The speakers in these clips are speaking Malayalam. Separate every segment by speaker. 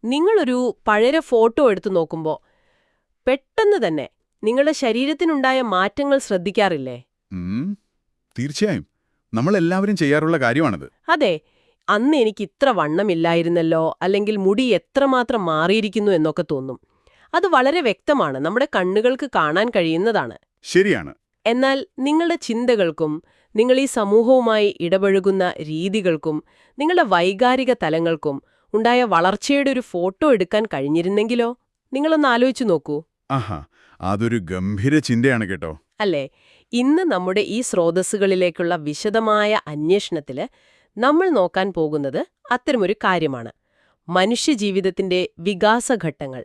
Speaker 1: നിങ്ങളൊരു പഴയ ഫോട്ടോ എടുത്തു നോക്കുമ്പോൾ പെട്ടെന്ന് തന്നെ നിങ്ങളുടെ ശരീരത്തിനുണ്ടായ മാറ്റങ്ങൾ ശ്രദ്ധിക്കാറില്ലേ?
Speaker 2: തീർച്ചയായും. നമ്മളെല്ലാവരും ചെയ്യാറുള്ള കാര്യമാണത്.
Speaker 1: അതെ, അന്ന് എനിക്ക് ഇത്ര വണ്ണമില്ലായിരുന്നല്ലോ, അല്ലെങ്കിൽ മുടി എത്രമാത്രം മാറിയിരിക്കുന്നു എന്നൊക്കെ തോന്നും. അത് വളരെ വ്യക്തമാണ്, നമ്മുടെ കണ്ണുകൾക്ക് കാണാൻ കഴിയുന്നതാണ്.
Speaker 2: ശരിയാണ്.
Speaker 1: എന്നാൽ നിങ്ങളുടെ ചിന്തകൾക്കും നിങ്ങൾ ഈ സമൂഹവുമായി ഇടപഴകുന്ന രീതികൾക്കും നിങ്ങളുടെ വൈകാരിക തലങ്ങൾക്കും ഉണ്ടായ വളർച്ചയുടെ ഒരു ഫോട്ടോ എടുക്കാൻ കഴിഞ്ഞിരുന്നെങ്കിലോ? നിങ്ങളൊന്ന് ആലോചിച്ചു നോക്കൂ.
Speaker 2: ആഹാ, അതൊരു ഗംഭീര ചിന്തയാണ് കേട്ടോ.
Speaker 1: അല്ലേ? ഇന്ന് നമ്മുടെ ഈ സ്രോതസ്സുകളിലേക്കുള്ള വിശദമായ അന്വേഷണത്തില് നമ്മൾ നോക്കാൻ പോകുന്നത് അത്തരമൊരു കാര്യമാണ്. മനുഷ്യജീവിതത്തിന്റെ വികാസഘട്ടങ്ങൾ.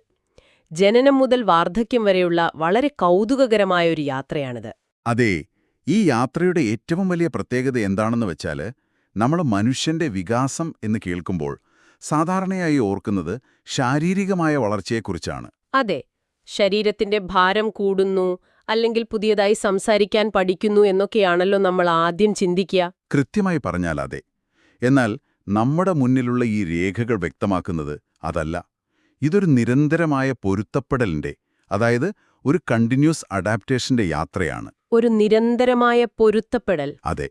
Speaker 1: ജനനം മുതൽ വാർദ്ധക്യം വരെയുള്ള വളരെ കൗതുകകരമായ ഒരു യാത്രയാണിത്.
Speaker 2: അതെ, ഈ യാത്രയുടെ ഏറ്റവും വലിയ പ്രത്യേകത എന്താണെന്ന് വെച്ചാൽ, നമ്മൾ മനുഷ്യന്റെ വികാസം എന്ന് കേൾക്കുമ്പോൾ സാധാരണയായി ഓർക്കുന്നത് ശാരീരികമായ വളർച്ചയെക്കുറിച്ചാണ്.
Speaker 1: അതെ, ശരീരത്തിന്റെ ഭാരം കൂടുന്നു, അല്ലെങ്കിൽ പുതിയതായി സംസാരിക്കാൻ പഠിക്കുന്നു എന്നൊക്കെയാണല്ലോ നമ്മൾ ആദ്യം ചിന്തിക്കുക.
Speaker 2: കൃത്യമായി പറഞ്ഞാൽ അതെ. എന്നാൽ നമ്മുടെ മുന്നിലുള്ള ഈ രേഖകൾ വ്യക്തമാക്കുന്നത് അതല്ല. ഇതൊരു നിരന്തരമായ പൊരുത്തപ്പെടലിന്റെ, അതായത് ഒരു കണ്ടിന്യൂസ് അഡാപ്റ്റേഷന്റെ യാത്രയാണ്.
Speaker 1: ഒരു നിരന്തരമായ പൊരുത്തപ്പെടൽ.
Speaker 2: അതെ.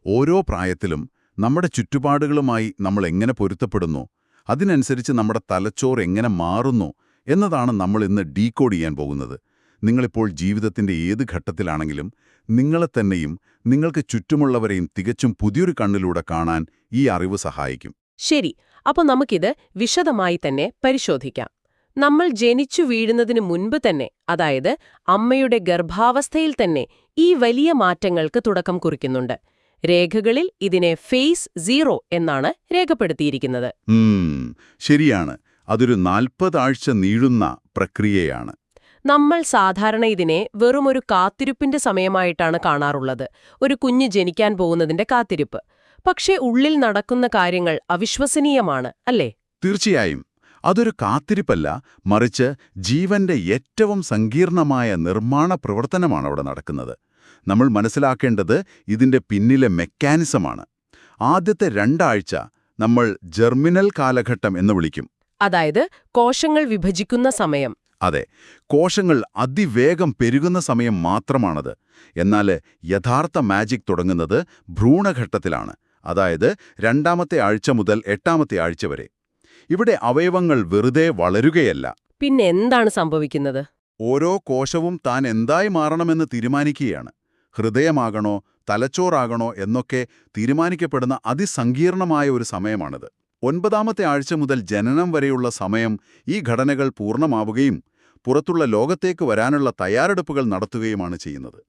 Speaker 2: ഓരോ പ്രായത്തിലും നമ്മുടെ ചുറ്റുപാടുകളുമായി നമ്മൾ എങ്ങനെ പൊരുത്തപ്പെടുന്നു, അതിനനുസരിച്ച് നമ്മുടെ തലച്ചോറ് എങ്ങനെ മാറുന്നു എന്നതാണ് നമ്മൾ ഇന്ന് ഡീകോഡ് ചെയ്യാൻ പോകുന്നത്. നിങ്ങളിപ്പോൾ ജീവിതത്തിന്റെ ഏത് ഘട്ടത്തിലാണെങ്കിലും നിങ്ങളെ തന്നെയും നിങ്ങൾക്ക് ചുറ്റുമുള്ളവരെയും തികച്ചും പുതിയൊരു കണ്ണിലൂടെ കാണാൻ ഈ അറിവ് സഹായിക്കും.
Speaker 1: ശരി, അപ്പോൾ നമുക്കിത് വിശദമായി തന്നെ പരിശോധിക്കാം. നമ്മൾ ജനിച്ചു വീഴുന്നതിന് മുൻപ് തന്നെ, അതായത് അമ്മയുടെ ഗർഭാവസ്ഥയിൽ തന്നെ ഈ വലിയ മാറ്റങ്ങൾക്ക് തുടക്കം കുറിക്കുന്നുണ്ട്. രേഖകളിൽ ഇതിനെ ഫേസ് 0 എന്നാണ് രേഖപ്പെടുത്തിയിരിക്കുന്നത്.
Speaker 2: ശരിയാണ്. അതൊരു 40 ആഴ്ച നീളുന്ന പ്രക്രിയയാണ്.
Speaker 1: നമ്മൾ സാധാരണ ഇതിനെ വെറുമൊരു കാത്തിരിപ്പിന്റെ സമയമായിട്ടാണ് കാണാറുള്ളത്, ഒരു കുഞ്ഞ് ജനിക്കാൻ പോകുന്നതിന്റെ കാത്തിരിപ്പ്. പക്ഷേ ഉള്ളിൽ നടക്കുന്ന കാര്യങ്ങൾ അവിശ്വസനീയമാണ്, അല്ലേ?
Speaker 2: തീർച്ചയായും. അതൊരു കാത്തിരിപ്പല്ല, മറിച്ച് ജീവന്റെ ഏറ്റവും സങ്കീർണമായ നിർമ്മാണ പ്രവർത്തനമാണ് അവിടെ നടക്കുന്നത്. നമ്മൾ മനസ്സിലാക്കേണ്ടത് ഇതിന്റെ പിന്നിലെ മെക്കാനിസമാണ്. ആദ്യത്തെ 2 ആഴ്ച നമ്മൾ ജെർമിനൽ കാലഘട്ടം എന്ന് വിളിക്കും.
Speaker 1: അതായത് കോശങ്ങൾ വിഭജിക്കുന്ന സമയം.
Speaker 2: അതെ, കോശങ്ങൾ അതിവേഗം പെരുകുന്ന സമയം മാത്രമാണത്. എന്നാൽ യഥാർത്ഥ മാജിക് തുടങ്ങുന്നത് ഭ്രൂണഘട്ടത്തിലാണ്, അതായത് 2ാമത്തെ ആഴ്ച മുതൽ 8ാമത്തെ ആഴ്ച വരെ. ഇവിടെ അവയവങ്ങൾ വെറുതെ വളരുകയല്ല.
Speaker 1: പിന്നെ എന്താണ് സംഭവിക്കുന്നത്?
Speaker 2: ഓരോ കോശവും താൻ എന്തായി മാറണമെന്ന് തീരുമാനിക്കുകയാണ്. ഹൃദയമാകണോ തലച്ചോറാകണോ എന്നൊക്കെ തീരുമാനിക്കപ്പെടുന്ന അതിസങ്കീർണമായ ഒരു സമയമാണിത്. 9ാമത്തെ ആഴ്ച മുതൽ ജനനം വരെയുള്ള സമയം ഈ ഘടനകൾ പൂർണ്ണമാവുകയും പുറത്തുള്ള ലോകത്തേക്ക് വരാനുള്ള തയ്യാറെടുപ്പുകൾ നടത്തുകയുമാണ് ചെയ്യുന്നത്.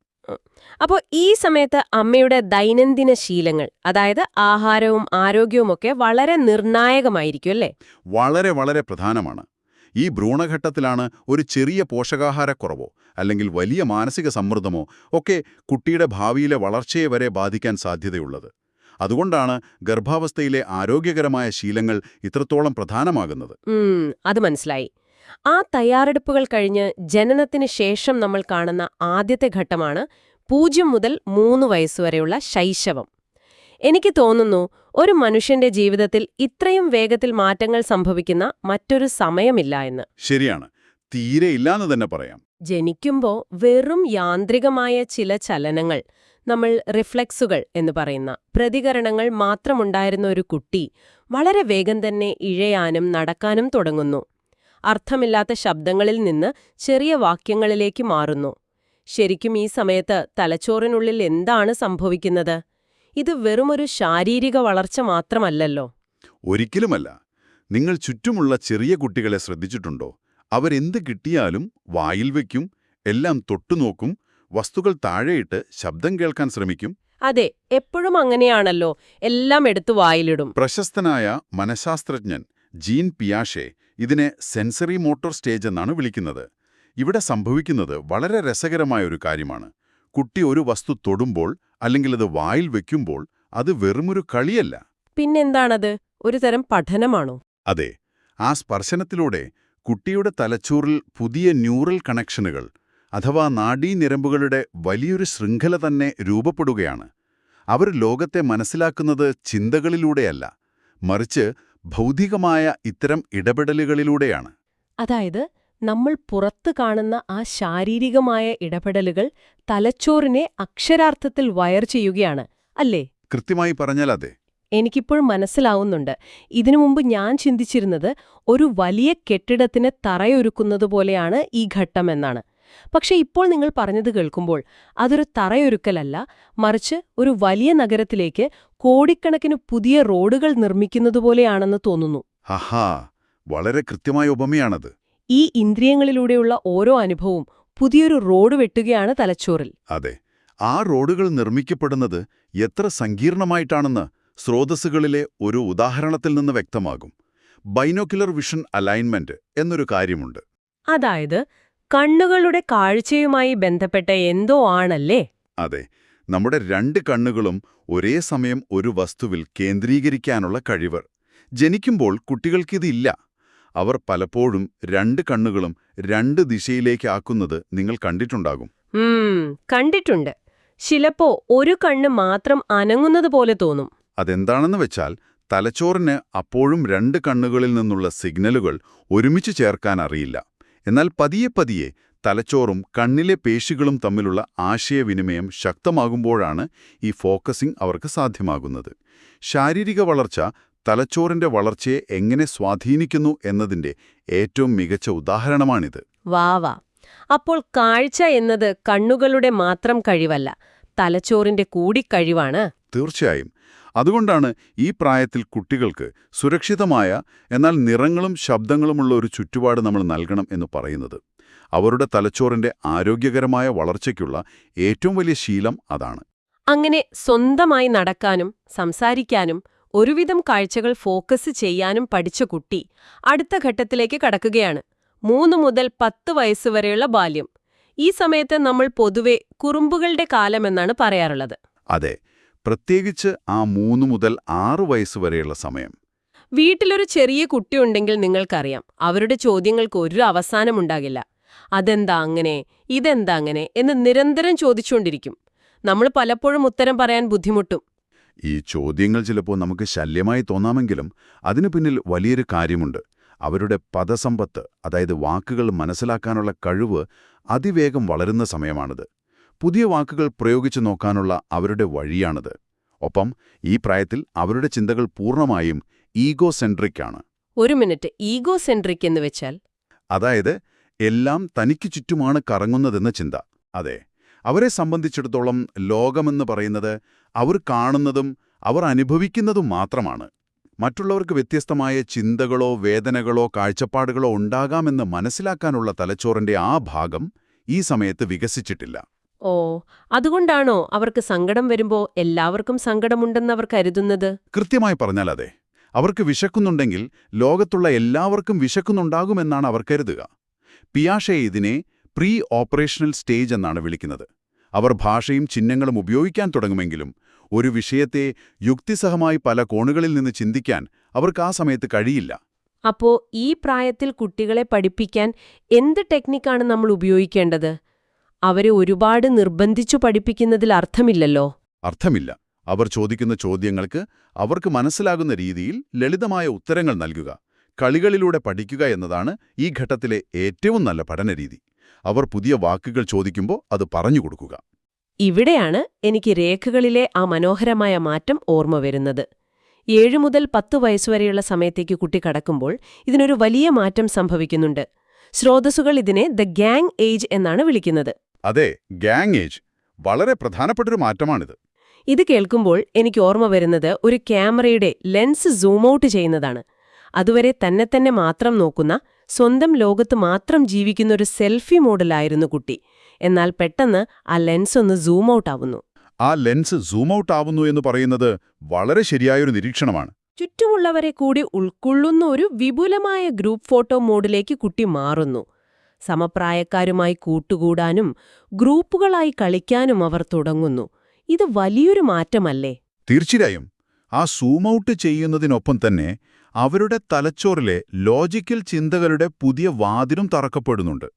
Speaker 1: അപ്പോൾ ഈ സമയത്ത് അമ്മയുടെ ദൈനംദിന ശീലങ്ങൾ, അതായത് ആഹാരവും ആരോഗ്യവുമൊക്കെ വളരെ നിർണായകമായിരിക്കും, അല്ലേ?
Speaker 2: വളരെ വളരെ പ്രധാനമാണ്. ഈ ഭ്രൂണഘട്ടത്തിലാണ് ഒരു ചെറിയ പോഷകാഹാരക്കുറവോ അല്ലെങ്കിൽ വലിയ മാനസിക സമ്മർദ്ദമോ ഒക്കെ കുട്ടിയുടെ ഭാവിയിലെ വളർച്ചയെ വരെ ബാധിക്കാൻ സാധ്യതയുള്ളത്. അതുകൊണ്ടാണ് ഗർഭാവസ്ഥയിലെ ആരോഗ്യകരമായ ശീലങ്ങൾ ഇത്രത്തോളം പ്രധാനമാകുന്നത്.
Speaker 1: അത് മനസ്സിലായി. ആ തയ്യാറെടുപ്പുകൾ കഴിഞ്ഞ് ജനനത്തിന് ശേഷം നമ്മൾ കാണുന്ന ആദ്യത്തെ ഘട്ടമാണ് 0 മുതൽ 3 വയസ്സുവരെയുള്ള ശൈശവം. എനിക്ക് തോന്നുന്നു ഒരു മനുഷ്യന്റെ ജീവിതത്തിൽ ഇത്രയും വേഗത്തിൽ മാറ്റങ്ങൾ സംഭവിക്കുന്ന മറ്റൊരു സമയമില്ല എന്ന്.
Speaker 2: ശരിയാണ്, തീരെ ഇല്ലാന്ന് തന്നെ പറയാം.
Speaker 1: ജനിക്കുമ്പോൾ വെറും യാന്ത്രികമായ ചില ചലനങ്ങൾ, നമ്മൾ റിഫ്ലെക്സുകൾ എന്ന് പറയുന്ന പ്രതികരണങ്ങൾ മാത്രമുണ്ടായിരുന്ന ഒരു കുട്ടി വളരെ വേഗം തന്നെ ഇഴയാനും നടക്കാനും തുടങ്ങുന്നു. അർത്ഥമില്ലാത്ത ശബ്ദങ്ങളിൽ നിന്ന് ചെറിയ വാക്യങ്ങളിലേക്ക് മാറുന്നു. ശരിക്കും ഈ സമയത്ത് തലച്ചോറിനുള്ളിൽ എന്താണ് സംഭവിക്കുന്നത്? ഇത് വെറുമൊരു ശാരീരിക വളർച്ച മാത്രമല്ലല്ലോ.
Speaker 2: ഒരിക്കലുമല്ല. നിങ്ങൾ ചുറ്റുമുള്ള ചെറിയ കുട്ടികളെ ശ്രദ്ധിച്ചിട്ടുണ്ടോ? അവരെന്ത് കിട്ടിയാലും വായിൽ വയ്ക്കും, എല്ലാം തൊട്ടുനോക്കും, വസ്തുക്കൾ താഴെയിട്ട് ശബ്ദം കേൾക്കാൻ ശ്രമിക്കും.
Speaker 1: അതെ, എപ്പോഴും അങ്ങനെയാണല്ലോ, എല്ലാം എടുത്തു വായിലിടും.
Speaker 2: പ്രശസ്തനായ മനഃശാസ്ത്രജ്ഞൻ ജീൻ പിയാഷെ ഇതിനെ സെൻസറി മോട്ടോർ സ്റ്റേജ് എന്നാണ് വിളിക്കുന്നത്. ഇവിടെ സംഭവിക്കുന്നത് വളരെ രസകരമായ ഒരു കാര്യമാണ്. കുട്ടി ഒരു വസ്തു തൊടുമ്പോൾ അല്ലെങ്കിൽ അത് വായിൽ വയ്ക്കുമ്പോൾ അത് വെറുമൊരു കളിയല്ല.
Speaker 1: പിന്നെന്താണത്? ഒരു തരം പഠനമാണോ?
Speaker 2: അതെ, ആ സ്പർശനത്തിലൂടെ കുട്ടിയുടെ തലച്ചോറിൽ പുതിയ ന്യൂറൽ കണക്ഷനുകൾ, അഥവാ നാഡീഞരമ്പുകളുടെ വലിയൊരു ശൃംഖല തന്നെ രൂപപ്പെടുകയാണ്. അവർ ലോകത്തെ മനസ്സിലാക്കുന്നത് ചിന്തകളിലൂടെയല്ല, മറിച്ച് ഭൗതികമായ ഇത്തരം ഇടപെടലുകളിലൂടെയാണ്.
Speaker 1: അതായത് നമ്മൾ പുറത്ത് കാണുന്ന ആ ശാരീരികമായ ഇടപെടലുകൾ തലച്ചോറിനെ അക്ഷരാർത്ഥത്തിൽ വയർ ചെയ്യുകയാണ് അല്ലേ?
Speaker 2: കൃത്യമായി പറഞ്ഞാൽ അതെ.
Speaker 1: എനിക്കിപ്പോൾ മനസ്സിലാവുന്നുണ്ട്. ഇതിനു മുമ്പ് ഞാൻ ചിന്തിച്ചിരുന്നത് ഒരു വലിയ കെട്ടിടത്തിന് തറയൊരുക്കുന്നതുപോലെയാണ് ഈ ഘട്ടമെന്നാണ്. പക്ഷെ ഇപ്പോൾ നിങ്ങൾ പറഞ്ഞത് കേൾക്കുമ്പോൾ അതൊരു തറയൊരുക്കലല്ല, മറിച്ച് ഒരു വലിയ നഗരത്തിലേക്ക് കോടിക്കണക്കിന് പുതിയ റോഡുകൾ നിർമ്മിക്കുന്നതുപോലെയാണെന്ന് തോന്നുന്നു.
Speaker 2: ഹഹാ, വളരെ കൃത്യമായ ഉപമയാണത്.
Speaker 1: ഈ ഇന്ദ്രിയങ്ങളിലൂടെയുള്ള ഓരോ അനുഭവവും പുതിയൊരു റോഡ് വെട്ടുകയാണ് തലച്ചോറിൽ.
Speaker 2: അതെ, ആ റോഡുകൾ നിർമ്മിക്കപ്പെടുന്നത് എത്ര സങ്കീർണമായിട്ടാണെന്ന് സ്രോതസ്സുകളിലെ ഒരു ഉദാഹരണത്തിൽ നിന്ന് വ്യക്തമാകും. ബൈനോക്കുലർ വിഷൻ അലൈൻമെന്റ് എന്നൊരു കാര്യമുണ്ട്.
Speaker 1: അതായത് കണ്ണുകളുടെ കാഴ്ചയുമായി ബന്ധപ്പെട്ട എന്തോ ആണല്ലേ?
Speaker 2: അതെ, നമ്മുടെ രണ്ട് കണ്ണുകളും ഒരേ സമയം ഒരു വസ്തുവിൽ കേന്ദ്രീകരിക്കാനുള്ള കഴിവ്. ജനിക്കുമ്പോൾ കുട്ടികൾക്കിതില്ല. അവർ പലപ്പോഴും രണ്ട് കണ്ണുകളും രണ്ട് ദിശയിലേക്ക് ആക്കുന്നത് നിങ്ങൾ കണ്ടിട്ടുണ്ടാകും.
Speaker 1: കണ്ടിട്ടുണ്ട്. ചിലപ്പോ ഒരു കണ്ണ് മാത്രം അനങ്ങുന്നത് പോലെ തോന്നും.
Speaker 2: അതെന്താണെന്ന് വെച്ചാൽ തലച്ചോറിന് അപ്പോഴും രണ്ട് കണ്ണുകളിൽ നിന്നുള്ള സിഗ്നലുകൾ ഒരുമിച്ച് ചേർക്കാൻ അറിയില്ല. എന്നാൽ പതിയെ പതിയെ തലച്ചോറും കണ്ണിലെ പേശികളും തമ്മിലുള്ള ആശയവിനിമയം ശക്തമാകുമ്പോഴാണ് ഈ ഫോക്കസിംഗ് അവർക്ക് സാധ്യമാകുന്നത്. ശാരീരിക വളർച്ച തലച്ചോറിന്റെ വളർച്ചയെ എങ്ങനെ സ്വാധീനിക്കുന്നു എന്നതിന്റെ ഏറ്റവും മികച്ച ഉദാഹരണമാണിത്.
Speaker 1: വാവാ. അപ്പോൾ കാഴ്ച എന്നത് കണ്ണുകളുടെ മാത്രം കഴിവല്ല, തലച്ചോറിന്റെ കൂടി കഴിവാണ്.
Speaker 2: തീർച്ചയായും. അതുകൊണ്ടാണ് ഈ പ്രായത്തിൽ കുട്ടികൾക്ക് സുരക്ഷിതമായ എന്നാൽ നിറങ്ങളും ശബ്ദങ്ങളുമുള്ള ഒരു ചുറ്റുപാട് നമ്മൾ നൽകണം എന്ന് പറയുന്നത്. അവരുടെ തലച്ചോറിന്റെ ആരോഗ്യകരമായ വളർച്ചയ്ക്കുള്ള ഏറ്റവും വലിയ ശീലം അതാണ്.
Speaker 1: അങ്ങനെ സ്വന്തമായി നടക്കാനും സംസാരിക്കാനും ഒരുവിധം കാഴ്ചകൾ ഫോക്കസ് ചെയ്യാനും പഠിച്ച കുട്ടി അടുത്ത ഘട്ടത്തിലേക്ക് കടക്കുകയാണ്. 3 മുതൽ 10 വയസ്സുവരെയുള്ള ബാല്യം. ഈ സമയത്ത് നമ്മൾ പൊതുവെ കുറുമ്പുകളുടെ കാലമെന്നാണ് പറയാറുള്ളത്.
Speaker 2: അതെ, പ്രത്യേകിച്ച് ആ 3 മുതൽ 6 വയസ്സുവരെയുള്ള സമയം.
Speaker 1: വീട്ടിലൊരു ചെറിയ കുട്ടിയുണ്ടെങ്കിൽ നിങ്ങൾക്കറിയാം, അവരുടെ ചോദ്യങ്ങൾക്ക് ഒരു അവസാനമുണ്ടാകില്ല. അതെന്താ അങ്ങനെ, ഇതെന്താ അങ്ങനെ എന്ന് നിരന്തരം ചോദിച്ചുകൊണ്ടിരിക്കും. നമ്മൾ പലപ്പോഴും ഉത്തരം പറയാൻ ബുദ്ധിമുട്ടും.
Speaker 2: ഈ ചോദ്യങ്ങൾ ചിലപ്പോൾ നമുക്ക് ശല്യമായി തോന്നാമെങ്കിലും അതിനു പിന്നിൽ വലിയൊരു കാര്യമുണ്ട്. അവരുടെ പദസമ്പത്ത്, അതായത് വാക്കുകൾ മനസ്സിലാക്കാനുള്ള കഴിവ് അതിവേഗം വളരുന്ന സമയമാണിത്. പുതിയ വാക്കുകൾ പ്രയോഗിച്ചു നോക്കാനുള്ള അവരുടെ വഴിയാണിത്. ഒപ്പം ഈ പ്രായത്തിൽ അവരുടെ ചിന്തകൾ പൂർണ്ണമായും ഈഗോസെൻട്രിക് ആണ്.
Speaker 1: ഒരു മിനിറ്റ്, ഈഗോസെൻട്രിക് എന്ന് വെച്ചാൽ?
Speaker 2: അതായത് എല്ലാം തനിക്ക് ചുറ്റുമാണ് കറങ്ങുന്നതെന്ന ചിന്ത. അതെ, അവരെ സംബന്ധിച്ചിടത്തോളം ലോകമെന്ന് പറയുന്നത് അവർ കാണുന്നതും അവർ അനുഭവിക്കുന്നതും മാത്രമാണ്. മറ്റുള്ളവർക്ക് വ്യത്യസ്തമായ ചിന്തകളോ വേദനകളോ കാഴ്ചപ്പാടുകളോ ഉണ്ടാകാമെന്ന് മനസ്സിലാക്കാനുള്ള തലച്ചോറിന്റെ ആ ഭാഗം ഈ സമയത്ത് വികസിച്ചിട്ടില്ല.
Speaker 1: ഓ, അതുകൊണ്ടാണോ അവർക്ക് സങ്കടം വരുമ്പോ എല്ലാവർക്കും സങ്കടമുണ്ടെന്നവർ കരുതുന്നത്?
Speaker 2: കൃത്യമായി പറഞ്ഞാൽ അതെ. അവർക്ക് വിശക്കുന്നുണ്ടെങ്കിൽ ലോകത്തുള്ള എല്ലാവർക്കും വിശക്കുന്നുണ്ടാകുമെന്നാണ് അവർ കരുതുക. പിയാഷെ ഇതിനെ പ്രീ ഓപ്പറേഷണൽ സ്റ്റേജ് എന്നാണ് വിളിക്കുന്നത്. അവർ ഭാഷയും ചിഹ്നങ്ങളും ഉപയോഗിക്കാൻ തുടങ്ങുമെങ്കിലും ഒരു വിഷയത്തെ യുക്തിസഹമായി പല കോണുകളിൽ നിന്ന് ചിന്തിക്കാൻ അവർക്ക് ആ സമയത്ത് കഴിയില്ല.
Speaker 1: അപ്പോ ഈ പ്രായത്തിൽ കുട്ടികളെ പഠിപ്പിക്കാൻ എന്ത് ടെക്നിക്കാണ് നമ്മൾ ഉപയോഗിക്കേണ്ടത്? അവരെ ഒരുപാട് നിർബന്ധിച്ചു പഠിപ്പിക്കുന്നതിൽ അർത്ഥമില്ലല്ലോ.
Speaker 2: അർത്ഥമില്ല. അവർ ചോദിക്കുന്ന ചോദ്യങ്ങൾക്ക് അവർക്ക് മനസ്സിലാകുന്ന രീതിയിൽ ലളിതമായ ഉത്തരങ്ങൾ നൽകുക, കളികളിലൂടെ പഠിക്കുക എന്നതാണ് ഈ ഘട്ടത്തിലെ ഏറ്റവും നല്ല പഠനരീതി. അവർ പുതിയ വാക്കുകൾ ചോദിക്കുമ്പോൾ അത് പറഞ്ഞുകൊടുക്കുക.
Speaker 1: ഇവിടെയാണ് എനിക്ക് രേഖകളിലെ ആ മനോഹരമായ മാറ്റം ഓർമ്മ വരുന്നത്. 7 മുതൽ 10 വയസ്സുവരെയുള്ള സമയത്തേക്ക് കുട്ടി കടക്കുമ്പോൾ ഇതിനൊരു വലിയ മാറ്റം സംഭവിക്കുന്നുണ്ട്. സ്രോതസ്സുകൾ ഇതിനെ ദ ഗ്യാങ് ഏജ് എന്നാണ് വിളിക്കുന്നത്.
Speaker 2: അതെ, ഗ്യാങ് ഏജ് വളരെ പ്രധാനപ്പെട്ടൊരു മാറ്റമാണിത്.
Speaker 1: ഇത് കേൾക്കുമ്പോൾ എനിക്ക് ഓർമ്മ വരുന്നത് ഒരു ക്യാമറയുടെ ലെൻസ് സൂം ഔട്ട് ചെയ്യുന്നതാണ്. അതുവരെ തന്നെ മാത്രം നോക്കുന്ന, സ്വന്തം ലോകത്ത് മാത്രം ജീവിക്കുന്ന ഒരു സെൽഫി മോഡലായിരുന്നു കുട്ടി. എന്നാൽ പെട്ടെന്ന് ആ ലെൻസ് ഒന്ന് സൂം ഔട്ട് ആവുന്നു.
Speaker 2: ആ ലെൻസ് സൂം ഔട്ട് ആവുന്നു എന്ന് പറയുന്നത് വളരെ ശരിയായൊരു നിരീക്ഷണമാണ്.
Speaker 1: ചുറ്റുമുള്ളവരെ കൂടി ഉൾക്കൊള്ളുന്ന ഒരു വിപുലമായ ഗ്രൂപ്പ് ഫോട്ടോ മോഡിലേക്ക് കുട്ടി മാറുന്നു. സമപ്രായക്കാരുമായി കൂട്ടുകൂടാനും ഗ്രൂപ്പുകളായി കളിക്കാനും അവർ തുടങ്ങുന്നു. ഇത് വലിയൊരു മാറ്റമല്ലേ?
Speaker 2: തീർച്ചയായും. ആ സൂം ഔട്ട് ചെയ്യുന്നതിനൊപ്പം തന്നെ അവരുടെ തലച്ചോറിലെ ലോജിക്കൽ ചിന്തകളുടെ പുതിയ വാതിലും തറക്കപ്പെടുന്നുണ്ട്.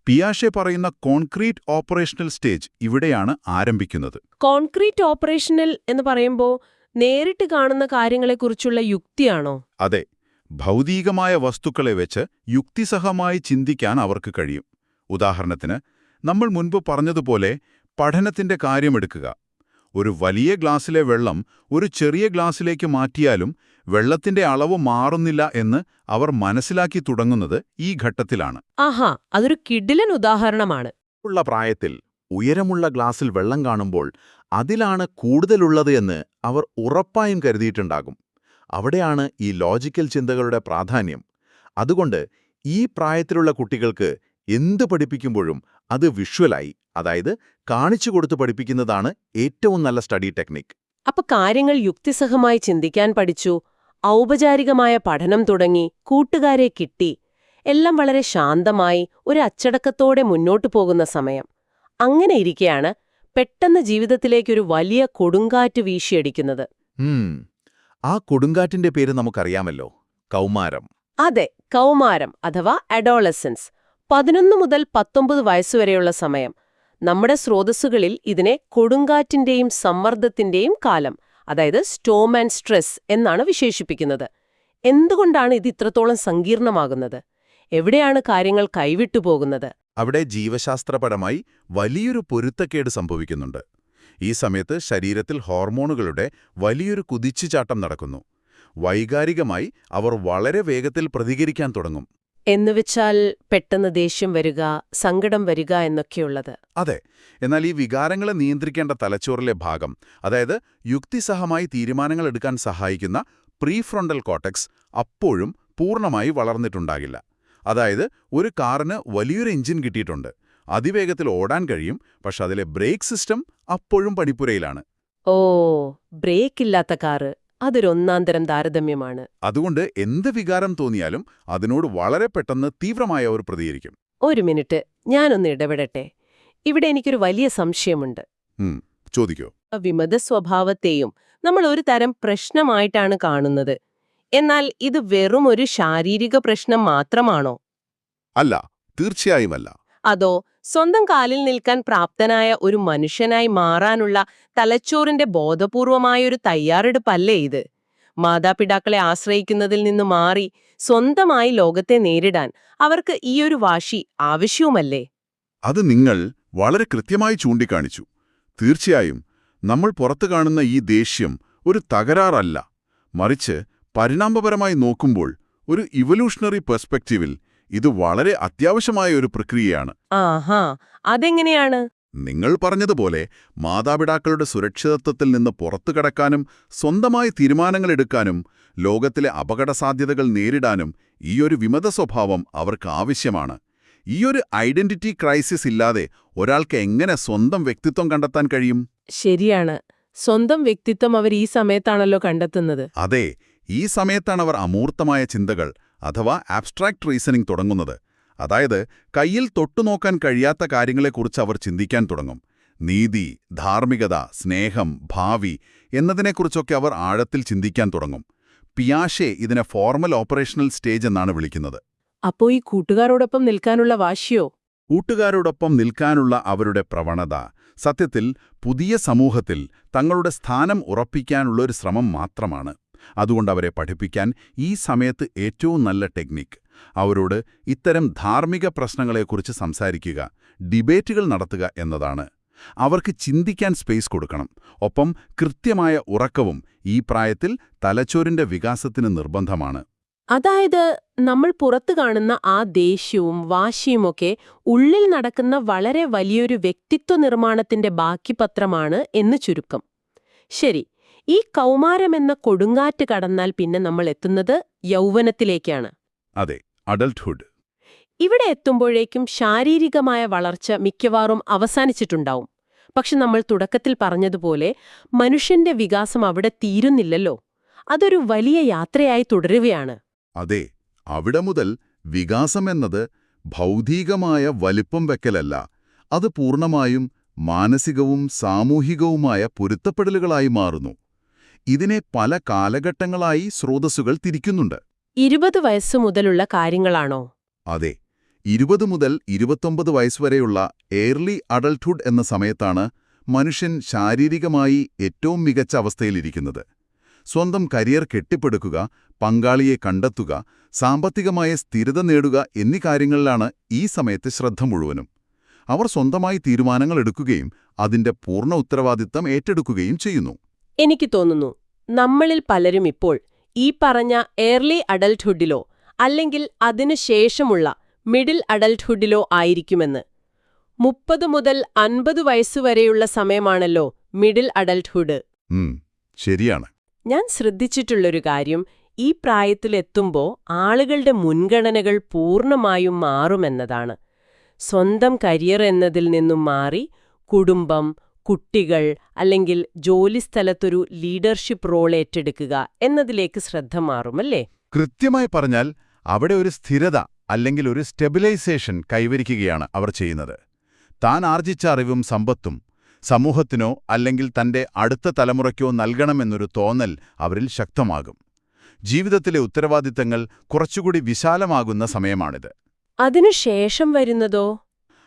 Speaker 2: പിയാഷെ പറയുന്ന കോൺക്രീറ്റ് ഓപ്പറേഷണൽ സ്റ്റേജ് ഇവിടെയാണ് ആരംഭിക്കുന്നത്.
Speaker 1: കോൺക്രീറ്റ് ഓപ്പറേഷണൽ എന്ന് പറയുമ്പോൾ നേരിട്ട് കാണുന്ന കാര്യങ്ങളെക്കുറിച്ചുള്ള യുക്തിയാണോ?
Speaker 2: അതെ, ഭൗതികമായ വസ്തുക്കളെ വെച്ച് യുക്തിസഹമായി ചിന്തിക്കാൻ അവർക്ക് കഴിയും. ഉദാഹരണത്തിന്, നമ്മൾ മുൻപ് പറഞ്ഞതുപോലെ പഠനത്തിന്റെ കാര്യമെടുക്കുക. ഒരു വലിയ ഗ്ലാസ്സിലെ വെള്ളം ഒരു ചെറിയ ഗ്ലാസ്സിലേക്ക് മാറ്റിയാലും വെള്ളത്തിന്റെ അളവ് മാറുന്നില്ല എന്ന് അവർ മനസ്സിലാക്കി തുടങ്ങുന്നത് ഈ ഘട്ടത്തിലാണ്.
Speaker 1: ആഹാ, അതൊരു കിടിലൻ ഉദാഹരണമാണ്.
Speaker 3: ഉള്ള പ്രായത്തിൽ ഉയരമുള്ള ഗ്ലാസ്സിൽ വെള്ളം കാണുമ്പോൾ അതിലാണ് കൂടുതലുള്ളത് എന്ന് അവർ ഉറപ്പായും കരുതിയിട്ടുണ്ടാകും. അവിടെയാണ് ഈ ലോജിക്കൽ ചിന്തകളുടെ പ്രാധാന്യം. അതുകൊണ്ട് ഈ പ്രായത്തിലുള്ള കുട്ടികൾക്ക് എന്ത് പഠിപ്പിക്കുമ്പോഴും അത് വിഷ്വലായി, അതായത് കാണിച്ചു കൊടുത്ത് പഠിപ്പിക്കുന്നതാണ് ഏറ്റവും നല്ല സ്റ്റഡി ടെക്നിക്.
Speaker 1: അപ്പൊ കാര്യങ്ങൾ യുക്തിസഹമായി ചിന്തിക്കാൻ പഠിച്ചു, ഔപചാരികമായ പഠനം തുടങ്ങി, കൂട്ടുകാരെ കിട്ടി, എല്ലാം വളരെ ശാന്തമായി ഒരു അച്ചടക്കത്തോടെ മുന്നോട്ടു പോകുന്ന സമയം. അങ്ങനെ ഇരിക്കെയാണ് പെട്ടെന്ന് ജീവിതത്തിലേക്കൊരു വലിയ കൊടുങ്കാറ്റ് വീശിയടിക്കുന്നത്.
Speaker 3: ആ കൊടുങ്കാറ്റിന്റെ പേര് നമുക്കറിയാമല്ലോ, കൗമാരം.
Speaker 1: അതെ, കൗമാരം അഥവാ അഡോളസൻസ്. 11 മുതൽ 19 വയസ്സുവരെയുള്ള സമയം. നമ്മുടെ സ്രോതസ്സുകളിൽ ഇതിനെ കൊടുങ്കാറ്റിന്റെയും സമ്മർദ്ദത്തിന്റെയും കാലം, അതായത് സ്റ്റോം ആൻഡ് സ്ട്രെസ് എന്നാണ് വിശേഷിപ്പിക്കുന്നത്. എന്തുകൊണ്ടാണ് ഇത് ഇത്രത്തോളം സങ്കീർണമാകുന്നത്? എവിടെയാണ് കാര്യങ്ങൾ കൈവിട്ടുപോകുന്നത്?
Speaker 2: അവിടെ ജീവശാസ്ത്രപരമായി വലിയൊരു പൊരുത്തക്കേട് സംഭവിക്കുന്നുണ്ട്. ഈ സമയത്ത് ശരീരത്തിൽ ഹോർമോണുകളുടെ വലിയൊരു കുതിച്ചുചാട്ടം നടക്കുന്നു. വൈകാരികമായി അവർ വളരെ വേഗത്തിൽ പ്രതികരിക്കാൻ തുടങ്ങും.
Speaker 1: എന്നുവെച്ചാൽ പെട്ടെന്ന് ദേഷ്യം വരിക, സങ്കടം വരിക എന്നൊക്കെയുള്ളത്.
Speaker 2: അതെ, എന്നാൽ ഈ വികാരങ്ങളെ നിയന്ത്രിക്കേണ്ട തലച്ചോറിലെ ഭാഗം, അതായത് യുക്തിസഹമായി തീരുമാനങ്ങൾ എടുക്കാൻ സഹായിക്കുന്ന പ്രീഫ്രോണ്ടൽ കോർട്ടെക്സ് അപ്പോഴും പൂർണ്ണമായി വളർന്നിട്ടുണ്ടാകില്ല. അതായത് ഒരു കാറിന് വലിയൊരു എഞ്ചിൻ കിട്ടിയിട്ടുണ്ട്, അതിവേഗത്തിൽ ഓടാൻ കഴിയും, പക്ഷെ അതിലെ ബ്രേക്ക് സിസ്റ്റം അപ്പോഴും പണിപ്പുരയിലാണ്.
Speaker 1: ഓ, ബ്രേക്ക് ഇല്ലാത്ത കാറ്, അതൊരൊന്നാന്തരം താരതമ്യമാണ്.
Speaker 2: അതുകൊണ്ട് എന്ത് വികാരം തോന്നിയാലും അതിനോട് വളരെ പെട്ടെന്ന് തീവ്രമായി അവർ പ്രതികരിക്കും.
Speaker 1: ഒരു മിനിറ്റ്, ഞാനൊന്ന് ഇടപെടട്ടെ. ഇവിടെ എനിക്കൊരു വലിയ സംശയമുണ്ട്.
Speaker 2: ചോദിക്കോ?
Speaker 1: വിമത സ്വഭാവത്തെയും നമ്മൾ ഒരു തരം പ്രശ്നമായിട്ടാണ് കാണുന്നത്. എന്നാൽ ഇത് വെറും ഒരു ശാരീരിക പ്രശ്നം മാത്രമാണോ?
Speaker 2: അല്ല, തീർച്ചയായുമല്ല.
Speaker 1: അതോ സ്വന്തം കാലിൽ നിൽക്കാൻ പ്രാപ്തനായ ഒരു മനുഷ്യനായി മാറാനുള്ള തലച്ചോറിന്റെ ബോധപൂർവമായൊരു തയ്യാറെടുപ്പല്ലേ ഇത്? മാതാപിതാക്കളെ ആശ്രയിക്കുന്നതിൽ നിന്ന് മാറി സ്വന്തമായി ലോകത്തെ നേരിടാൻ അവർക്ക് ഈയൊരു വാശി ആവശ്യവുമല്ലേ?
Speaker 2: അത് നിങ്ങൾ വളരെ കൃത്യമായി ചൂണ്ടിക്കാണിച്ചു. തീർച്ചയായും നമ്മൾ പുറത്തു കാണുന്ന ഈ ദേഷ്യം ഒരു തകരാറല്ല, മറിച്ച് പരിണാമപരമായി നോക്കുമ്പോൾ ഒരു ഇവല്യൂഷണറി പെർസ്പെക്റ്റീവിൽ ഇത് വളരെ അത്യാവശ്യമായ ഒരു പ്രക്രിയയാണ്.
Speaker 1: ആഹാ, അതെങ്ങനെയാണ്?
Speaker 2: നിങ്ങൾ പറഞ്ഞതുപോലെ മാതാപിതാക്കളുടെ സുരക്ഷിതത്വത്തിൽ നിന്ന് പുറത്തു കടക്കാനും സ്വന്തമായി തീരുമാനങ്ങളെടുക്കാനും ലോകത്തിലെ അപകടസാധ്യതകൾ നേരിടാനും ഈയൊരു വിമത സ്വഭാവം അവർക്ക് ആവശ്യമാണ്. ഈയൊരു ഐഡന്റിറ്റി ക്രൈസിസ് ഇല്ലാതെ ഒരാൾക്ക് എങ്ങനെ സ്വന്തം വ്യക്തിത്വം കണ്ടെത്താൻ കഴിയും?
Speaker 1: ശരിയാണ്, സ്വന്തം വ്യക്തിത്വം അവർ ഈ സമയത്താണല്ലോ കണ്ടെത്തുന്നത്.
Speaker 2: അതെ, ഈ സമയത്താണ് അവർ അമൂർത്തമായ ചിന്തകൾ അഥവാ ആബ്സ്ട്രാക്ട് റീസണിംഗ് തുടങ്ങുന്നത്. അതായത് കയ്യിൽ തൊട്ടുനോക്കാൻ കഴിയാത്ത കാര്യങ്ങളെക്കുറിച്ച് അവർ ചിന്തിക്കാൻ തുടങ്ങും. നീതി, ധാർമ്മികത, സ്നേഹം, ഭാവി എന്നതിനെക്കുറിച്ചൊക്കെ അവർ ആഴത്തിൽ ചിന്തിക്കാൻ തുടങ്ങും. പിയാഷെ ഇതിനെ ഫോർമൽ ഓപ്പറേഷണൽ സ്റ്റേജ് എന്നാണ് വിളിക്കുന്നത്.
Speaker 1: അപ്പോ ഈ കൂട്ടുകാരോടൊപ്പം നിൽക്കാനുള്ള വാശിയോ?
Speaker 2: കൂട്ടുകാരോടൊപ്പം നിൽക്കാനുള്ള അവരുടെ പ്രവണത സത്യത്തിൽ പുതിയ സമൂഹത്തിൽ തങ്ങളുടെ സ്ഥാനം ഉറപ്പിക്കാനുള്ളൊരു ശ്രമം മാത്രമാണ്. അതുകൊണ്ട് അവരെ പഠിപ്പിക്കാൻ ഈ സമയത്ത് ഏറ്റവും നല്ല ടെക്നിക്ക് അവരോട് ഇത്തരം ധാർമ്മിക പ്രശ്നങ്ങളെക്കുറിച്ച് സംസാരിക്കുക, ഡിബേറ്റുകൾ നടത്തുക എന്നതാണ്. അവർക്ക് ചിന്തിക്കാൻ സ്പേസ് കൊടുക്കണം. ഒപ്പം കൃത്യമായ ഉറക്കവും ഈ പ്രായത്തിൽ തലച്ചോറിന്റെ വികാസത്തിന് നിർബന്ധമാണ്.
Speaker 1: അതായത് നമ്മൾ പുറത്തു കാണുന്ന ആ ദേഷ്യവും വാശിയുമൊക്കെ ഉള്ളിൽ നടക്കുന്ന വളരെ വലിയൊരു വ്യക്തിത്വ നിർമ്മാണത്തിന്റെ ബാക്കിപത്രമാണ് എന്ന് ചുരുക്കം. ശരി, ഈ കൗമാരമെന്ന കൊടുങ്കാറ്റ് കടന്നാൽ പിന്നെ നമ്മൾ എത്തുന്നത് യൗവനത്തിലേക്കാണ്.
Speaker 2: അതെ, അഡൽട്ട്ഹുഡ്.
Speaker 1: ഇവിടെ എത്തുമ്പോഴേക്കും ശാരീരികമായ വളർച്ച മിക്കവാറും അവസാനിച്ചിട്ടുണ്ടാവും. പക്ഷെ നമ്മൾ തുടക്കത്തിൽ പറഞ്ഞതുപോലെ മനുഷ്യന്റെ വികാസം അവിടെ തീരുന്നില്ലല്ലോ. അതൊരു വലിയ യാത്രയായി തുടരുകയാണ്.
Speaker 2: അതെ, അവിടെ മുതൽ വികാസമെന്നത് ഭൗതികമായ വലിപ്പം വെക്കലല്ല, അത് പൂർണ്ണമായും മാനസികവും സാമൂഹികവുമായ പൊരുത്തപ്പെടലുകളായി മാറുന്നു. ഇതിനെ പല കാലഘട്ടങ്ങളായി സ്രോതസ്സുകൾ തിരിക്കുന്നുണ്ട്.
Speaker 1: 20 വയസ്സു മുതലുള്ള കാര്യങ്ങളാണോ?
Speaker 2: അതെ, 20 മുതൽ 29 വയസ്സുവരെയുള്ള ഏർലി അഡൽട്ട്ഹുഡ് എന്ന സമയത്താണ് മനുഷ്യൻ ശാരീരികമായി ഏറ്റവും മികച്ച അവസ്ഥയിലിരിക്കുന്നത്. സ്വന്തം കരിയർ കെട്ടിപ്പടുക്കുക, പങ്കാളിയെ കണ്ടെത്തുക, സാമ്പത്തികമായ സ്ഥിരത നേടുക എന്നീ കാര്യങ്ങളിലാണ് ഈ സമയത്തെ ശ്രദ്ധ മുഴുവനും. അവർ സ്വന്തമായി തീരുമാനങ്ങൾ എടുക്കുകയും അതിന്റെ പൂർണ്ണ ഉത്തരവാദിത്തം ഏറ്റെടുക്കുകയും ചെയ്യുന്നു.
Speaker 1: എനിക്ക് തോന്നുന്നു നമ്മളിൽ പലരും ഇപ്പോൾ ഈ പറഞ്ഞ ഏർലി അഡൽട്ട്ഹുഡിലോ അല്ലെങ്കിൽ അതിനുശേഷമുള്ള മിഡിൽ അഡൽട്ട്ഹുഡിലോ ആയിരിക്കുമെന്ന്. 30 മുതൽ 50 വയസ്സുവരെയുള്ള സമയമാണല്ലോ മിഡിൽ അഡൽട്ട്ഹുഡ്.
Speaker 2: ശരിയാണ്.
Speaker 1: ഞാൻ ശ്രദ്ധിച്ചിട്ടുള്ളൊരു കാര്യം, ഈ പ്രായത്തിലെത്തുമ്പോൾ ആളുകളുടെ മുൻഗണനകൾ പൂർണ്ണമായും മാറുമെന്നതാണ്. സ്വന്തം കരിയർ എന്നതിൽ നിന്നും മാറി കുടുംബം, കുട്ടികൾ അല്ലെങ്കിൽ ജോലിസ്ഥലത്തൊരു ലീഡർഷിപ്പ് റോൾ ഏറ്റെടുക്കുക എന്നതിലേക്ക് ശ്രദ്ധ മാറുമല്ലേ?
Speaker 2: കൃത്യമായി പറഞ്ഞാൽ അവിടെ ഒരു സ്ഥിരത അല്ലെങ്കിൽ ഒരു സ്റ്റെബിലൈസേഷൻ കൈവരിക്കുകയാണ് അവർ ചെയ്യുന്നത്. താൻ ആർജിച്ച അറിവും സമ്പത്തും സമൂഹത്തിനോ അല്ലെങ്കിൽ തന്റെ അടുത്ത തലമുറയ്ക്കോ നൽകണമെന്നൊരു തോന്നൽ അവരിൽ ശക്തമാകും. ജീവിതത്തിലെ ഉത്തരവാദിത്തങ്ങൾ കുറച്ചുകൂടി വിശാലമാകുന്ന സമയമാണിത്.
Speaker 1: അതിനുശേഷം വരുന്നതോ?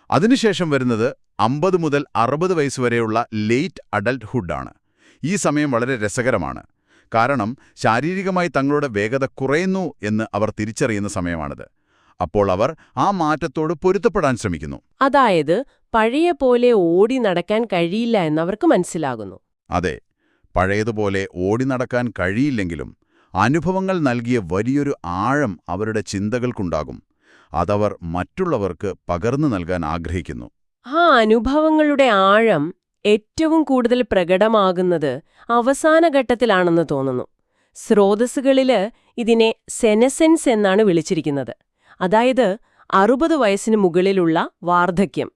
Speaker 2: അതിനുശേഷം വരുന്നത് 50 മുതൽ 60 വയസ്സുവരെയുള്ള ലേറ്റ് അഡൽട്ട്ഹുഡാണ്. ഈ സമയം വളരെ രസകരമാണ്. കാരണം ശാരീരികമായി തങ്ങളുടെ വേഗത കുറയുന്നു എന്ന് അവർ തിരിച്ചറിയുന്ന സമയമാണിത്. അപ്പോൾ അവർ ആ മാറ്റത്തോട് പൊരുത്തപ്പെടാൻ ശ്രമിക്കുന്നു.
Speaker 1: അതായത് പഴയ പോലെ ഓടി നടക്കാൻ കഴിയില്ല എന്നവർക്ക് മനസ്സിലാകുന്നു.
Speaker 2: അതെ, പഴയതുപോലെ ഓടി നടക്കാൻ കഴിയില്ലെങ്കിലും അനുഭവങ്ങൾ നൽകിയ വലിയൊരു ആഴം അവരുടെ ചിന്തകൾക്കുണ്ടാകും. അതവർ മറ്റുള്ളവർക്ക് പകർന്നു നൽകാൻ ആഗ്രഹിക്കുന്നു.
Speaker 1: ആ അനുഭവങ്ങളുടെ ആഴം ഏറ്റവും കൂടുതൽ പ്രകടമാകുന്നത് അവസാന ഘട്ടത്തിലാണെന്ന് തോന്നുന്നു. സ്രോതസ്സുകളില് ഇതിനെ സെനസെൻസ് എന്നാണ് വിളിച്ചിരിക്കുന്നത്. അതായത് 60 വയസ്സിന് മുകളിലുള്ള വാർദ്ധക്യം.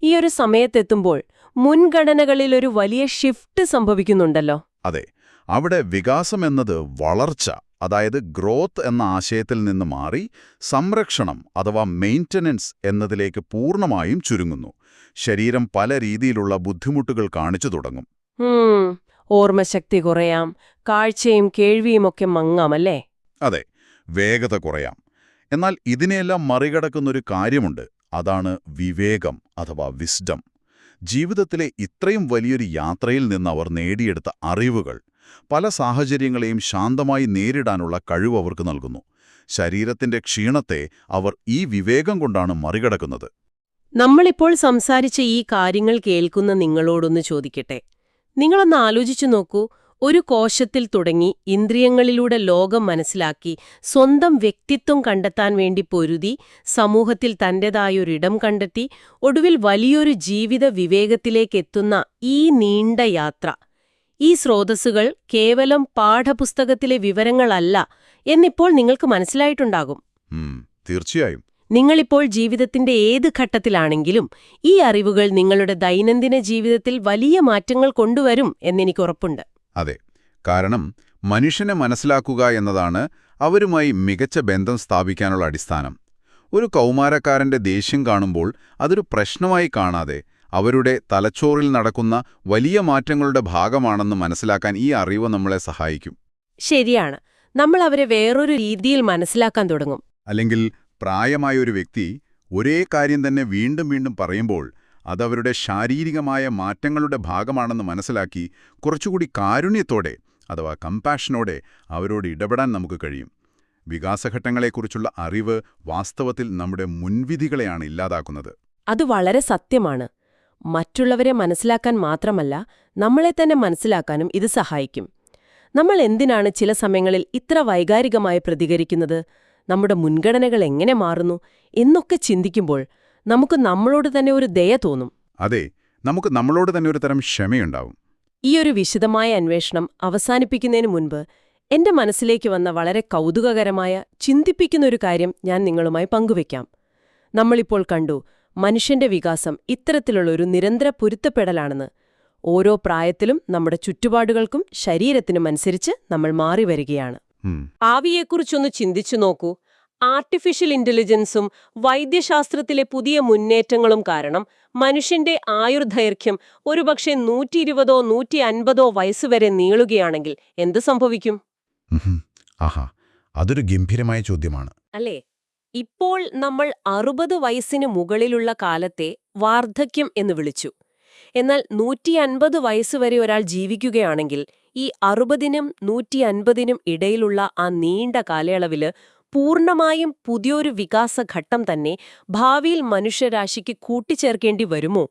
Speaker 1: ഈ ഒരു സമയത്തെത്തുമ്പോൾ മുൻഗണനകളിലൊരു വലിയ ഷിഫ്റ്റ് സംഭവിക്കുന്നുണ്ടല്ലോ.
Speaker 2: അതെ, അവിടെ വികാസം എന്നത് വളർച്ച, അതായത് ഗ്രോത്ത് എന്ന ആശയത്തിൽ നിന്ന് മാറി സംരക്ഷണം അഥവാ മെയിൻ്റനൻസ് എന്നതിലേക്ക് പൂർണ്ണമായും ചുരുങ്ങുന്നു. ശരീരം പല രീതിയിലുള്ള ബുദ്ധിമുട്ടുകൾ കാണിച്ചു തുടങ്ങും.
Speaker 1: ഓർമ്മശക്തി കുറയാം, കാഴ്ചയും കേൾവിയുമൊക്കെ മങ്ങാമല്ലേ?
Speaker 2: അതെ, വേഗത കുറയാം. എന്നാൽ ഇതിനെയെല്ലാം മറികടക്കുന്നൊരു കാര്യമുണ്ട്. അതാണ് വിവേകം അഥവാ വിസ്ഡം. ജീവിതത്തിലെ ഇത്രയും വലിയൊരു യാത്രയിൽ നിന്ന് അവർ നേടിയെടുത്ത അറിവുകൾ പല സാഹചര്യങ്ങളെയും ശാന്തമായി നേരിടാനുള്ള കഴിവ് അവർക്ക് നൽകുന്നു. ശരീരത്തിന്റെ ക്ഷീണത്തെ അവർ ഈ വിവേകം കൊണ്ടാണ് മറികടക്കുന്നത്.
Speaker 1: നമ്മളിപ്പോൾ സംസാരിച്ച ഈ കാര്യങ്ങൾ കേൾക്കുന്ന നിങ്ങളോടൊന്ന് ചോദിക്കട്ടെ. നിങ്ങളൊന്ന് ആലോചിച്ചു നോക്കൂ. ഒരു കോശത്തിൽ തുടങ്ങി ഇന്ദ്രിയങ്ങളിലൂടെ ലോകം മനസ്സിലാക്കി സ്വന്തം വ്യക്തിത്വം കണ്ടെത്താൻ വേണ്ടി പൊരുതി സമൂഹത്തിൽ തന്റേതായൊരിടം കണ്ടെത്തി ഒടുവിൽ വലിയൊരു ജീവിത വിവേകത്തിലേക്കെത്തുന്ന ഈ നീണ്ട യാത്ര. ഈ സ്രോതസ്സുകൾ കേവലം പാഠപുസ്തകത്തിലെ വിവരങ്ങളല്ല എന്നിപ്പോൾ നിങ്ങൾക്ക് മനസ്സിലായിട്ടുണ്ടാകും.
Speaker 2: തീർച്ചയായും.
Speaker 1: നിങ്ങളിപ്പോൾ ജീവിതത്തിന്റെ ഏത് ഘട്ടത്തിലാണെങ്കിലും ഈ അറിവുകൾ നിങ്ങളുടെ ദൈനംദിന ജീവിതത്തിൽ വലിയ മാറ്റങ്ങൾ കൊണ്ടുവരും എന്നെനിക്കുറപ്പുണ്ട്.
Speaker 2: അതെ, കാരണം മനുഷ്യനെ മനസ്സിലാക്കുക എന്നതാണ് അവരുമായി മികച്ച ബന്ധം സ്ഥാപിക്കാനുള്ള അടിസ്ഥാനം. ഒരു കൗമാരക്കാരന്റെ ദേഷ്യം കാണുമ്പോൾ അതൊരു പ്രശ്നമായി കാണാതെ അവരുടെ തലച്ചോറിൽ നടക്കുന്ന വലിയ മാറ്റങ്ങളുടെ ഭാഗമാണെന്ന് മനസ്സിലാക്കാൻ ഈ അറിവ് നമ്മളെ സഹായിക്കും.
Speaker 1: ശരിയാണ്, നമ്മൾ അവരെ വേറൊരു രീതിയിൽ മനസ്സിലാക്കാൻ തുടങ്ങും.
Speaker 2: അല്ലെങ്കിൽ പ്രായമായൊരു വ്യക്തി ഒരേ കാര്യം തന്നെ വീണ്ടും വീണ്ടും പറയുമ്പോൾ അതവരുടെ ശാരീരികമായ മാറ്റങ്ങളുടെ ഭാഗമാണെന്ന് മനസ്സിലാക്കി കുറച്ചുകൂടി കാരുണ്യത്തോടെ അഥവാ കമ്പാഷനോടെ അവരോട് ഇടപെടാൻ നമുക്ക് കഴിയും. വികാസഘട്ടങ്ങളെക്കുറിച്ചുള്ള അറിവ് വാസ്തവത്തിൽ നമ്മുടെ മുൻവിധികളെയാണ് ഇല്ലാതാക്കുന്നത്.
Speaker 1: അത് വളരെ സത്യമാണ്. മറ്റുള്ളവരെ മനസ്സിലാക്കാൻ മാത്രമല്ല, നമ്മളെ തന്നെ മനസ്സിലാക്കാനും ഇത് സഹായിക്കും. നമ്മൾ എന്തിനാണ് ചില സമയങ്ങളിൽ ഇത്ര വൈകാരികമായി പ്രതികരിക്കുന്നത്, നമ്മുടെ മുൻഗണനകൾ എങ്ങനെ മാറുന്നു എന്നൊക്കെ ചിന്തിക്കുമ്പോൾ നമുക്ക് നമ്മളോട് തന്നെ ഒരു ദയ തോന്നും.
Speaker 2: അതെ, നമുക്ക് നമ്മളോട് തന്നെ ഒരു തരം ക്ഷമയുണ്ടാവും.
Speaker 1: ഈ ഒരു വിശദമായ അന്വേഷണം അവസാനിപ്പിക്കുന്നതിന് മുൻപ് എന്റെ മനസ്സിലേക്ക് വന്ന വളരെ കൗതുകകരമായ ചിന്തിപ്പിക്കുന്നൊരു കാര്യം ഞാൻ നിങ്ങളുമായി പങ്കുവയ്ക്കാം. നമ്മളിപ്പോൾ കണ്ടു, മനുഷ്യന്റെ വികാസം ഇത്തരത്തിലുള്ളൊരു നിരന്തര പൊരുത്തപ്പെടലാണെന്ന്. ഓരോ പ്രായത്തിലും നമ്മുടെ ചുറ്റുപാടുകൾക്കും ശരീരത്തിനും അനുസരിച്ച് നമ്മൾ മാറിവരികയാണ്. ഭാവിയെക്കുറിച്ചൊന്ന് ചിന്തിച്ചു നോക്കൂ. ആർട്ടിഫിഷ്യൽ ഇന്റലിജൻസും വൈദ്യശാസ്ത്രത്തിലെ പുതിയ മുന്നേറ്റങ്ങളും കാരണം മനുഷ്യന്റെ ആയുർദൈർഘ്യം ഒരുപക്ഷെ 120 150 വയസ്സുവരെ നീളുകയാണെങ്കിൽ എന്ത് സംഭവിക്കും?
Speaker 2: അതൊരു ഗംഭീരമായ ചോദ്യമാണ്,
Speaker 1: അല്ലേ? ഇപ്പോൾ നമ്മൾ 60 വയസ്സിന് മുകളിലുള്ള കാലത്തെ വാർദ്ധക്യം എന്ന് വിളിച്ചു. എന്നാൽ 150 വയസ്സുവരെ ഒരാൾ ജീവിക്കുകയാണെങ്കിൽ ഈ 60നും 150നും ഇടയിലുള്ള ആ നീണ്ട കാലയളവില് പൂർണ്ണമായും പുതിയൊരു വികാസഘട്ടം തന്നെ ഭാവിയിൽ മനുഷ്യരാശിക്ക് കൂട്ടിച്ചേർക്കേണ്ടി വരുമോ?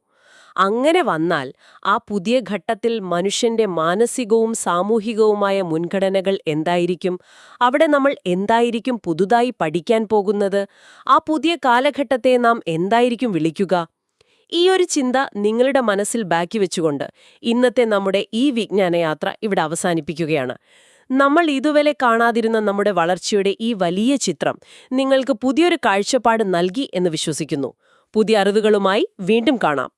Speaker 1: അങ്ങനെ വന്നാൽ ആ പുതിയ ഘട്ടത്തിൽ മനുഷ്യന്റെ മാനസികവും സാമൂഹികവുമായ മുൻഗണനകൾ എന്തായിരിക്കും? അവിടെ നമ്മൾ എന്തായിരിക്കും പുതുതായി പഠിക്കാൻ പോകുന്നത്? ആ പുതിയ കാലഘട്ടത്തെ നാം എന്തായിരിക്കും വിളിക്കുക? ഈ ഒരു ചിന്ത നിങ്ങളുടെ മനസ്സിൽ ബാക്കി വെച്ചുകൊണ്ട് ഇന്നത്തെ നമ്മുടെ ഈ വിജ്ഞാനയാത്ര ഇവിടെ അവസാനിപ്പിക്കുകയാണ്. നമ്മൾ ഇതുവരെ കാണാതിരുന്ന നമ്മുടെ വളർച്ചയുടെ ഈ വലിയ ചിത്രം നിങ്ങൾക്ക് പുതിയൊരു കാഴ്ചപ്പാട് നൽകി എന്ന് വിശ്വസിക്കുന്നു. പുതിയ അറിവുകളുമായി വീണ്ടും കാണാം.